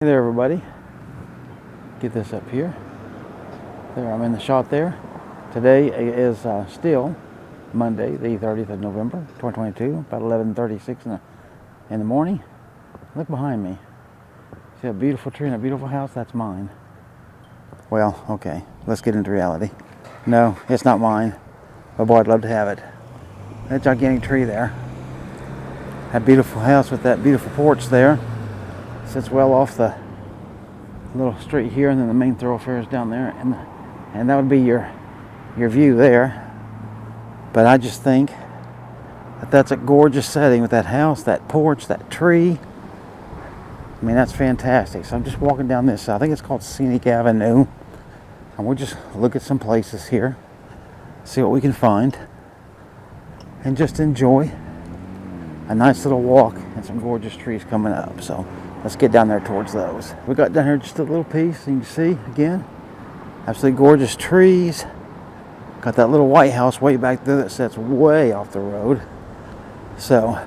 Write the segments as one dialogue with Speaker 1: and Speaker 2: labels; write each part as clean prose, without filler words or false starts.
Speaker 1: Hey there everybody, get this up here. There, I'm in the shot there. Today is still Monday, the 30th of November, 2022, about 11:36 in the morning. Look behind me. See a beautiful tree and a beautiful house? That's mine. Well, okay, let's get into reality. No, it's not mine, but boy, I'd love to have it. That gigantic tree there. That beautiful house with that beautiful porch there. Sits well off the little street here, and then the main thoroughfare is down there, and that would be your view there. But I just think that that's a gorgeous setting with that house, that porch, that tree. I mean, that's fantastic. So I'm just walking down this, I think it's called Scenic Avenue, and we'll just look at some places here, see what we can find, and just enjoy a nice little walk and some gorgeous trees coming up. So let's get down there towards those. We got down here just a little piece, and you can see again, absolutely gorgeous trees. Got that little white house way back there that sits way off the road. So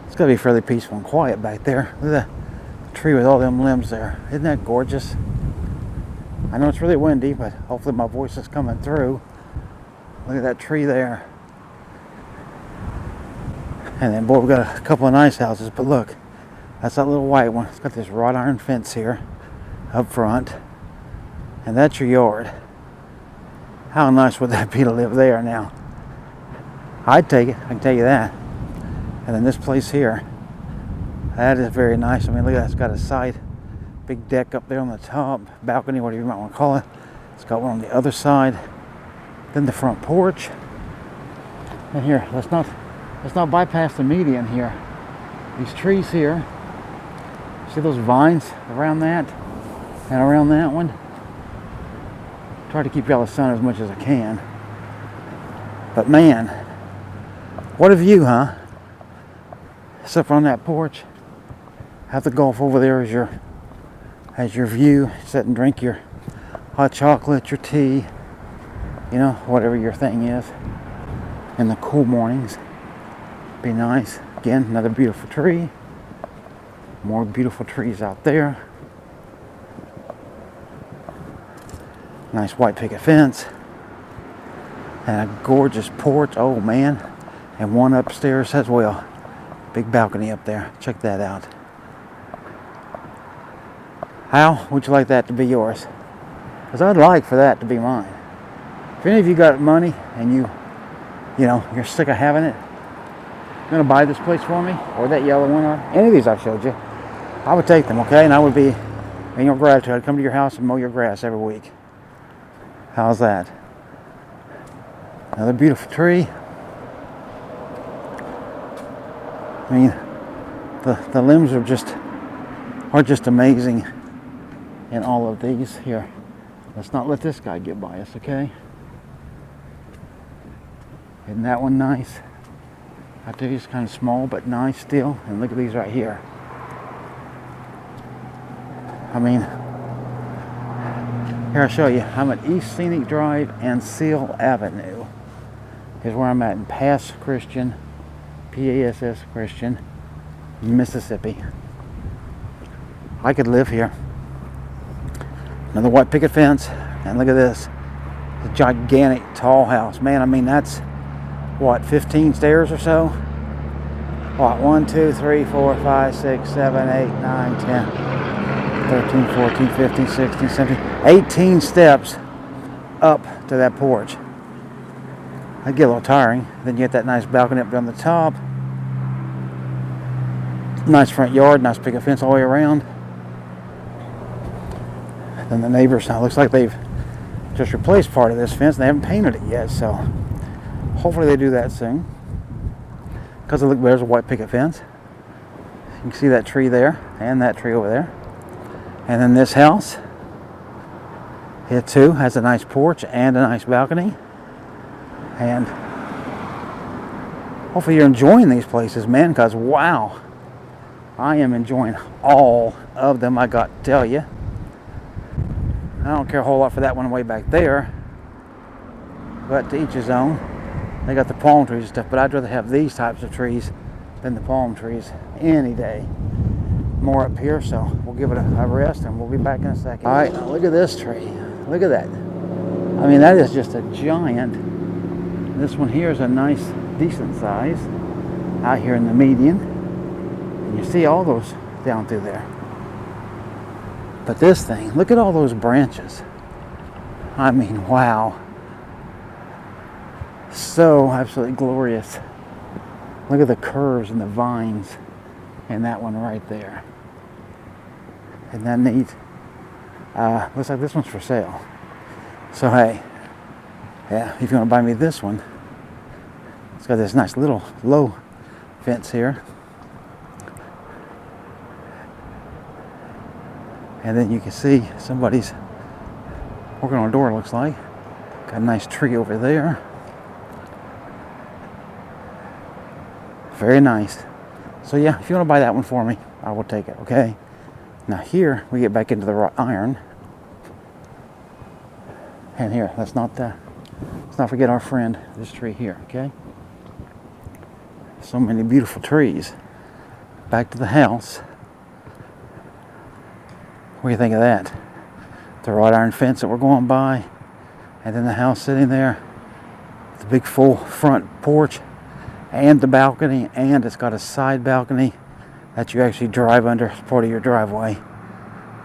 Speaker 1: it's gotta be fairly peaceful and quiet back there. Look at that tree with all them limbs there. Isn't that gorgeous? I know it's really windy, but hopefully my voice is coming through. Look at that tree there. And then, boy, we got a couple of nice houses, but look, that's that little white one. It's got this wrought iron fence here up front, and that's your yard. How nice would that be to live there now? I'd take it, I can tell you that. And then this place here, that is very nice. I mean, look at that, it's got a side, big deck up there on the top, balcony, whatever you might want to call it. It's got one on the other side, then the front porch. And here, let's not bypass the median here. These trees here, see those vines around that and around that one? Try to keep you out of the sun as much as I can. But man, what a view, huh? Except for on that porch, have the Gulf over there as your view. Sit and drink your hot chocolate, your tea, you know, whatever your thing is, in the cool mornings. Be nice. Again, another beautiful tree. More beautiful trees out there. Nice white picket fence. And a gorgeous porch. Oh man. And one upstairs as well. Big balcony up there. Check that out. How would you like that to be yours? Because I'd like for that to be mine. If any of you got money and you're sick of having it, going to buy this place for me, or that yellow one, or any of these I showed you, I would take them, okay? And I would be in your gratitude. I'd come to your house and mow your grass every week. How's that? Another beautiful tree. I mean, the limbs are just amazing in all of these. Here, let's not let this guy get by us, okay? Isn't that one nice? I tell you, it's kind of small, but nice still. And look at these right here. I mean, here I'll show you. I'm at East Scenic Drive and Seal Avenue. Here's where I'm at in Pass Christian, P-A-S-S Christian, Mississippi. I could live here. Another white picket fence. And look at this. A gigantic tall house. Man, I mean, that's what, 15 stairs or so? What, 1, 2, 3, 4, 5, 6, 7, 8, 9, 10, 13, 14, 15, 16, 17, 18 steps up to that porch. That'd get a little tiring. Then you get that nice balcony up on the top. Nice front yard, nice picket fence all the way around. Then the neighbors, now looks like they've just replaced part of this fence and they haven't painted it yet, so hopefully they do that soon. Because look, there's a white picket fence. You can see that tree there and that tree over there. And then this house, it too has a nice porch and a nice balcony. And hopefully you're enjoying these places, man, because wow, I am enjoying all of them, I got to tell you. I don't care a whole lot for that one way back there, but to each his own. They got the palm trees and stuff, but I'd rather have these types of trees than the palm trees any day. more up here, so we'll give it a rest and we'll be back in a second. All right, now look at this tree. Look at that. I mean, that is just a giant. This one here is a nice, decent size out here in the median. And you see all those down through there. But this thing, look at all those branches. I mean, wow. So absolutely glorious. Look at the curves and the vines and that one right there. Isn't that neat? Looks like this one's for sale. So hey, yeah, if you want to buy me this one, it's got this nice little low fence here. And then you can see somebody's working on a door, looks like. Got a nice tree over there. Very nice. So yeah, if you want to buy that one for me, I will take it, okay? Now here, we get back into the wrought iron. And here, let's not forget our friend, this tree here, okay? So many beautiful trees. Back to the house. What do you think of that? The wrought iron fence that we're going by, and then the house sitting there, the big full front porch, and the balcony, and it's got a side balcony that you actually drive under as part of your driveway.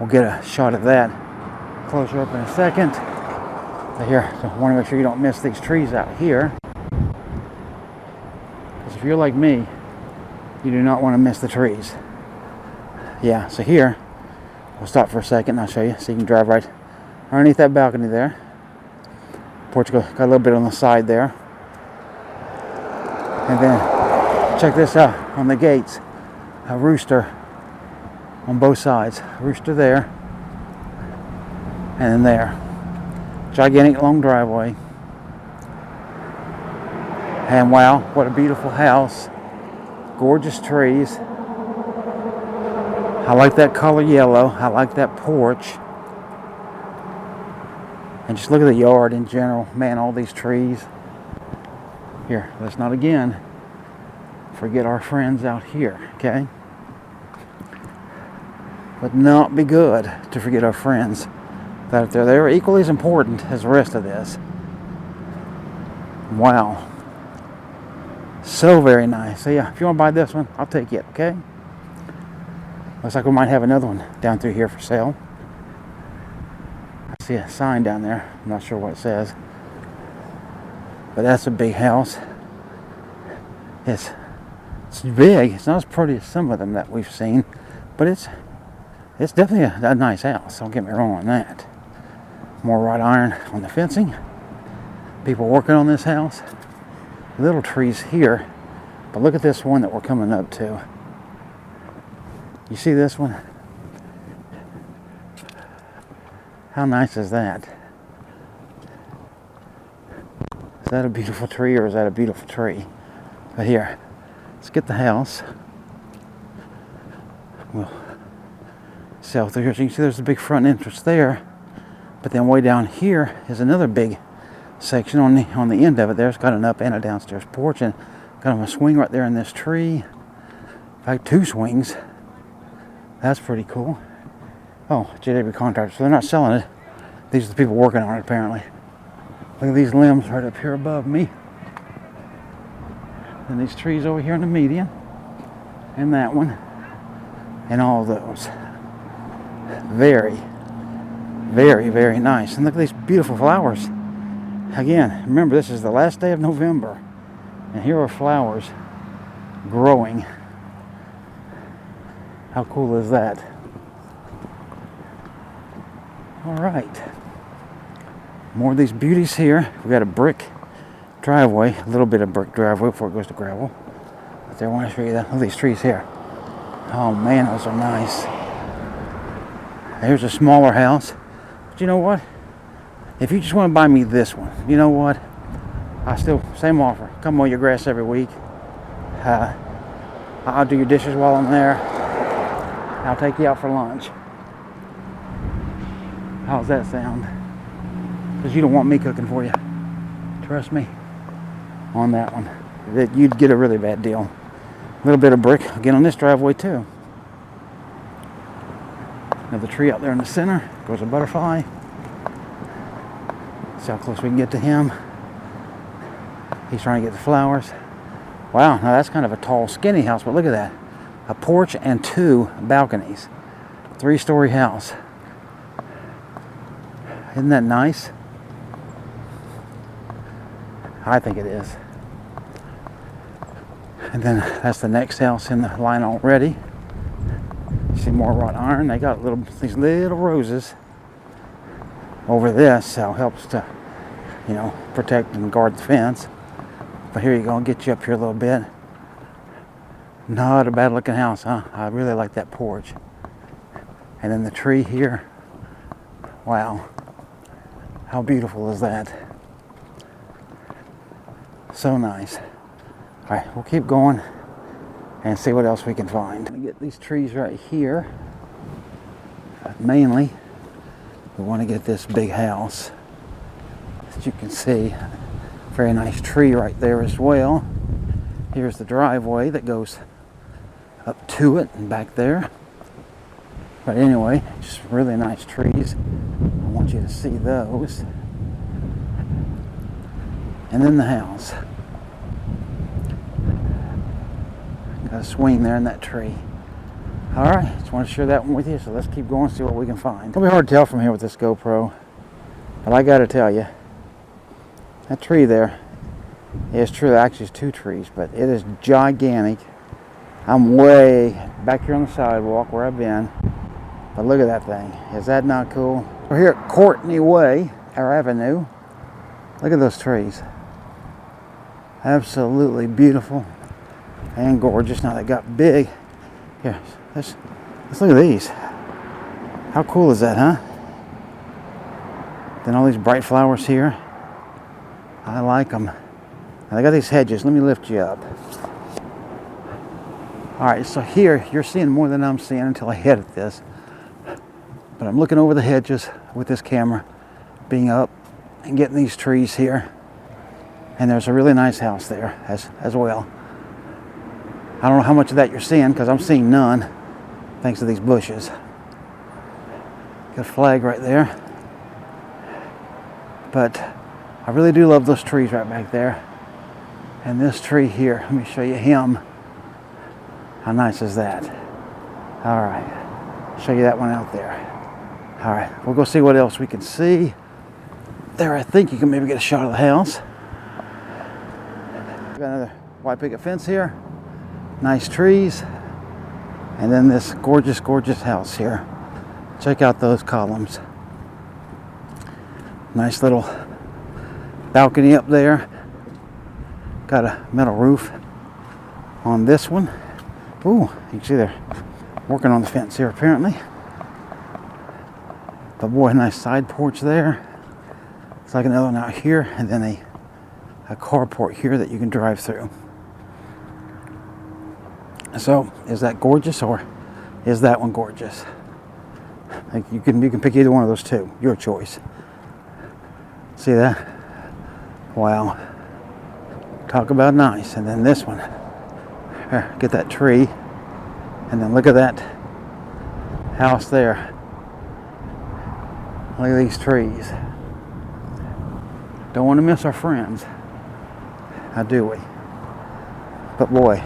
Speaker 1: We'll get a shot of that closer up in a second. But here, so I want to make sure you don't miss these trees out here. Because if you're like me, you do not want to miss the trees. Yeah, so here, we'll stop for a second and I'll show you so you can drive right underneath that balcony there. Porch got a little bit on the side there. And then check this out on the gates. A rooster on both sides. Rooster there. And then there. Gigantic long driveway. And wow, what a beautiful house. Gorgeous trees. I like that color yellow. I like that porch. And just look at the yard in general. Man, all these trees. Here, let's not again forget our friends out here, okay? Would not be good to forget our friends out there. They're equally as important as the rest of this. Wow. So very nice. So yeah, if you want to buy this one, I'll take it, okay? Looks like we might have another one down through here for sale. I see a sign down there. I'm not sure what it says. But that's a big house. It's big. It's not as pretty as some of them that we've seen. But it's definitely a nice house. Don't get me wrong on that. More wrought iron on the fencing. People working on this house. Little trees here. But look at this one that we're coming up to. You see this one? How nice is that? Is that a beautiful tree or is that a beautiful tree? But here, let's get the house. We'll sell through here. So you can see there's a big front entrance there. But then way down here is another big section on the end of it there. It's got an up and a downstairs porch and kind of a swing right there in this tree. In fact, two swings. That's pretty cool. Oh, JW Contractor. So they're not selling it. These are the people working on it apparently. Look at these limbs right up here above me. And these trees over here in the median. And that one. And all of those. Very, very, very nice. And look at these beautiful flowers. Again, remember this is the last day of November. And here are flowers growing. How cool is that? All right. More of these beauties here. We got a brick driveway, a little bit of brick driveway before it goes to gravel. But there, I want to show you that. Look at these trees here. Oh man, those are nice. Here's a smaller house. But you know what? If you just want to buy me this one, you know what? I still, same offer. Come mow your grass every week. I'll do your dishes while I'm there. I'll take you out for lunch. How's that sound? Because you don't want me cooking for you. Trust me on that one. You'd get a really bad deal. A little bit of brick again on this driveway too. Another tree out there in the center. Goes a butterfly. See how close we can get to him. He's trying to get the flowers. Wow, now that's kind of a tall, skinny house, but look at that. A porch and 2 balconies. 3-story house. Isn't that nice? I think it is. And then that's the next house in the line already. See more wrought iron. They got these little roses over this, so it helps to, you know, protect and guard the fence. But here you go, I'll get you up here a little bit. Not a bad looking house, huh? I really like that porch. And then the tree here. Wow. How beautiful is that? So nice. All right, we'll keep going and see what else we can find. We get these trees right here. But mainly, we want to get this big house. As you can see, very nice tree right there as well. Here's the driveway that goes up to it and back there. But anyway, just really nice trees. I want you to see those. And then the house. Got a swing there in that tree. Alright, just want to share that one with you, so let's keep going and see what we can find. It'll be hard to tell from here with this GoPro, but I gotta tell you, that tree there, it's true, actually it's 2 trees, but it is gigantic. I'm way back here on the sidewalk where I've been, but look at that thing. Is that not cool? We're here at Courtney Way, our avenue. Look at those trees. Absolutely beautiful and gorgeous. Now they got big. Here, let's look at these. How cool is that, huh? Then all these bright flowers here. I like them. Now they got these hedges. Let me lift you up. All right, so here you're seeing more than I'm seeing until I hit at this. But I'm looking over the hedges with this camera, being up and getting these trees here. And there's a really nice house there as well. I don't know how much of that you're seeing because I'm seeing none thanks to these bushes. Got a flag right there. But I really do love those trees right back there. And this tree here, let me show you him. How nice is that? All right, show you that one out there. All right, we'll go see what else we can see. There, I think you can maybe get a shot of the house. Got another white picket fence here. Nice trees. And then this gorgeous, gorgeous house here. Check out those columns. Nice little balcony up there. Got a metal roof on this one. Ooh, you can see they're working on the fence here apparently. But boy, nice side porch there. It's like another one out here, and then a carport here that you can drive through. So, is that gorgeous or is that one gorgeous? Like you can pick either one of those two. Your choice. See that? Wow. Talk about nice. And then this one. Here, get that tree. And then look at that house there. Look at these trees. Don't want to miss our friends. How do we? But boy,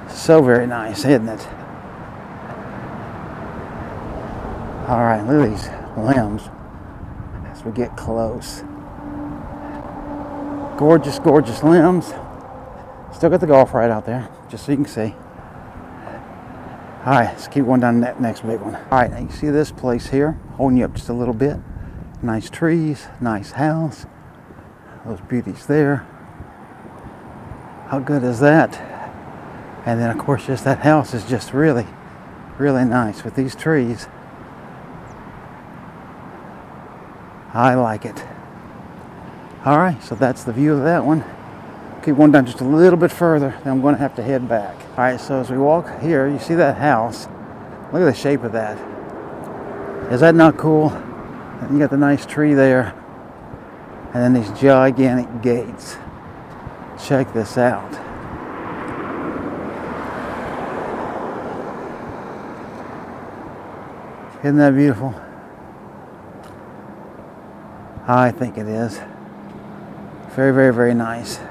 Speaker 1: so very nice, isn't it? All right, look at these limbs as we get close. Gorgeous, gorgeous limbs. Still got the golf right out there, just so you can see. All right, let's keep going down that next big one. All right, now you see this place here, holding you up just a little bit. Nice trees, nice house. Those beauties there. How good is that? And then of course just that house is just really, really nice with these trees. I like it. All right, so that's the view of that one. Keep going down just a little bit further, then I'm going to have to head back. All right, so as we walk here, you see that house. Look at the shape of that. Is that not cool? And you got the nice tree there. And then these gigantic gates. Check this out. Isn't that beautiful? I think it is. Very, very, very nice. All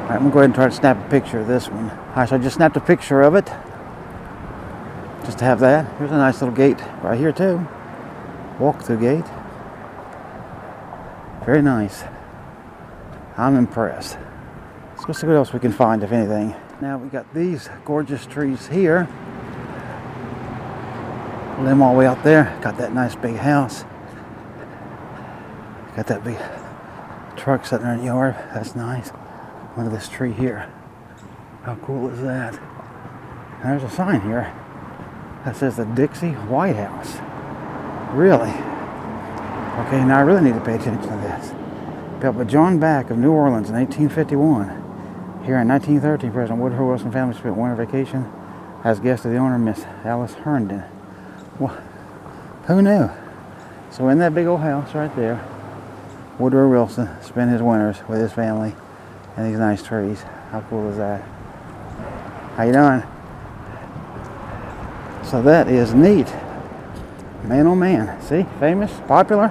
Speaker 1: right, I'm gonna go ahead and try to snap a picture of this one. All right, so I just snapped a picture of it. Just to have that. Here's a nice little gate right here too. Walk-through gate. Very nice. I'm impressed. Let's go see what else we can find, if anything. Now we got these gorgeous trees here. Limb all the way out there. Got that nice big house. Got that big truck sitting there in the yard. That's nice. Look at this tree here. How cool is that? And there's a sign here that says the Dixie White House. Really? Okay, now I really need to pay attention to this. Built by John Back of New Orleans in 1851. Here in 1913, President Woodrow Wilson family spent winter vacation as guest of the owner, Miss Alice Herndon. Well, who knew? So in that big old house right there, Woodrow Wilson spent his winters with his family and these nice trees. How cool is that? How you doing? So that is neat. Man, oh man. See? Famous, popular,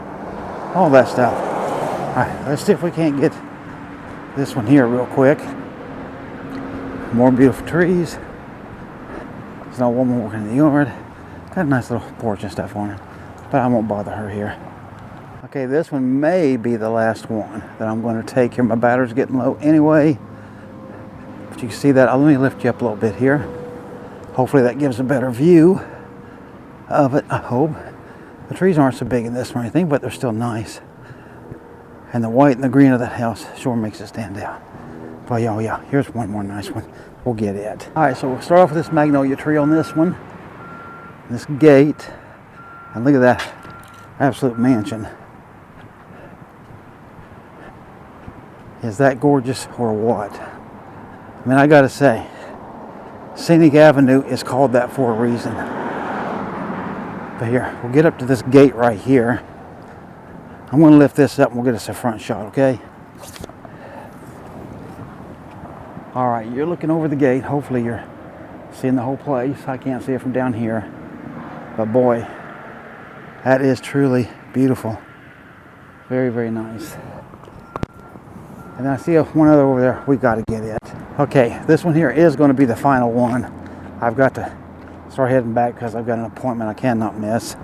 Speaker 1: all that stuff. All right, let's see if we can't get this one here real quick. More beautiful trees. There's no woman working in the yard. Got a nice little porch and stuff on it, but I won't bother her here. Okay, this one may be the last one that I'm going to take here. My battery's getting low anyway. But you can see that. Let me lift you up a little bit here. Hopefully that gives a better view of it, I hope. The trees aren't so big in this one or anything, but they're still nice. And the white and the green of that house sure makes it stand out. But yeah, here's one more nice one. We'll get it. All right, so we'll start off with this magnolia tree on this one. This gate. And look at that absolute mansion. Is that gorgeous or what? I mean, I gotta say, Scenic Avenue is called that for a reason. But here, we'll get up to this gate right here. I'm gonna lift this up and we'll get us a front shot, okay? All right, you're looking over the gate. Hopefully you're seeing the whole place. I can't see it from down here. But boy, that is truly beautiful. Very, very nice. And I see one other over there. We got to get it. Okay, this one here is going to be the final one. I've got to start heading back because I've got an appointment I cannot miss.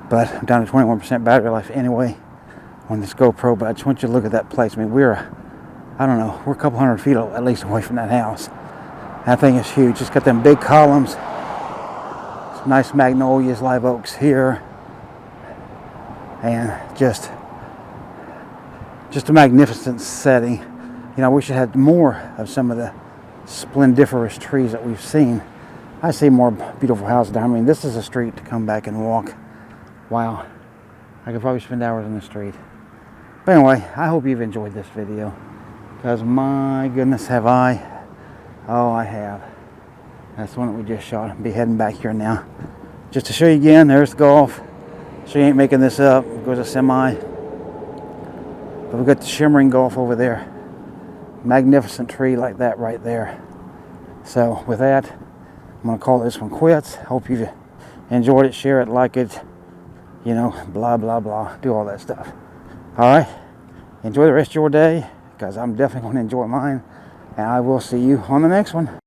Speaker 1: But I'm down to 21% battery life anyway on this GoPro. But I just want you to look at that place. I mean, I don't know, we're a couple hundred feet at least away from that house. That thing is huge. It's got them big columns. Some nice magnolias, live oaks here. And just a magnificent setting. You know, I wish it had more of some of the splendiferous trees that we've seen. I see more beautiful houses down. I mean, this is a street to come back and walk. Wow. I could probably spend hours in the street. But anyway, I hope you've enjoyed this video. Because my goodness, have I. Oh, I have. That's the one that we just shot. I'll be heading back here now. Just to show you again, there's the Golf. So you ain't making this up. It goes a semi. But we've got the shimmering Golf over there. Magnificent tree like that right there. So with that, I'm going to call this one quits. Hope you've enjoyed it. Share it, like it. You know, blah, blah, blah. Do all that stuff. All right. Enjoy the rest of your day, because I'm definitely going to enjoy mine. And I will see you on the next one.